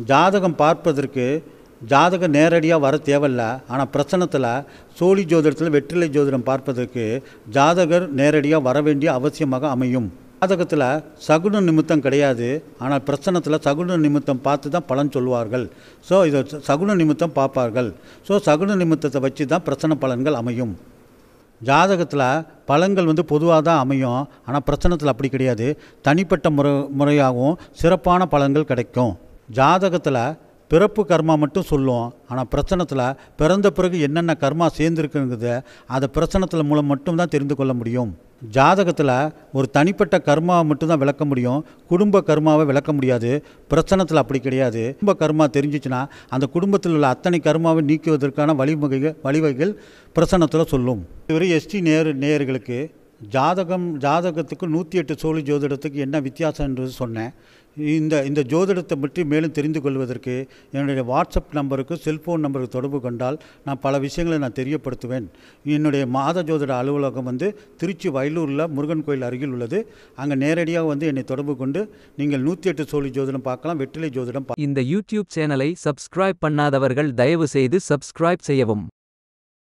ஜாதகம் பார்ப்பதற்கு ஜாதகம் நேரடியாக வர தேவையில்ல. ஆனால் பிரசனத்தில் சோழி ஜோதிடத்தில் வெற்றிலை ஜோதிடம் பார்ப்பதற்கு ஜாதகர் நேரடியாக வர வேண்டிய அவசியமாக அமையும். ஜாதகத்தில் சகுன நிமித்தம் கிடையாது. ஆனால் பிரசனத்தில் சகுன நிமித்தம் பார்த்து தான் பலன் சொல்லுவார்கள். ஸோ இதை சகுன நிமித்தம் பார்ப்பார்கள். ஸோ சகுன நிமித்தத்தை வச்சு தான் பிரசன பலன்கள் அமையும். ஜாதகத்தில் பலன்கள் பொதுவாக தான் அமையும். ஆனால் பிரசனத்தில் அப்படி கிடையாது. தனிப்பட்ட முறையாகவும் சிறப்பான பலன்கள் கிடைக்கும். ஜாதகத்தில் பிறப்பு கர்மா மட்டும் சொல்லும். ஆனால் பிரசனத்தில் பிறந்த பிறகு என்னென்ன கர்மா சேர்ந்துருக்குங்கிறத அதை பிரசனத்தில் மூலம் மட்டும்தான் தெரிந்து கொள்ள முடியும். ஜாதகத்தில் ஒரு தனிப்பட்ட கர்மாவை மட்டும்தான் விளக்க முடியும். குடும்ப கர்மாவை விளக்க முடியாது. பிரசனத்தில் அப்படி கிடையாது. குடும்ப கர்மா தெரிஞ்சிச்சுன்னா அந்த குடும்பத்தில் உள்ள அத்தனை கர்மாவை நீக்குவதற்கான வழிவகைகள் பிரசனத்தில் சொல்லும். இதுவரை எஸ்டி நேயர்களுக்கு ஜாதகத்துக்கு 108 சோழி ஜோதிடத்துக்கு என்ன வித்தியாசம் என்று சொன்னேன். இந்த ஜோதிடத்தை பற்றி மேலும் தெரிந்து கொள்வதற்கு என்னுடைய வாட்ஸ்அப் நம்பருக்கு செல்ஃபோன் நம்பருக்கு தொடர்பு கொண்டால் நான் பல விஷயங்களை நான் தெரியப்படுத்துவேன். என்னுடைய மாத ஜோதிட அலுவலகம் திருச்சி வயலூரில் முருகன் கோயில் அருகில் உள்ளது. அங்கே நேரடியாக என்னை தொடர்பு கொண்டு நீங்கள் 108 சோழி ஜோதிடம் பார்க்கலாம், வெற்றிலை ஜோதிடம். இந்த யூடியூப் சேனலை சப்ஸ்கிரைப் பண்ணாதவர்கள் தயவு செய்து சப்ஸ்கிரைப் செய்யவும்.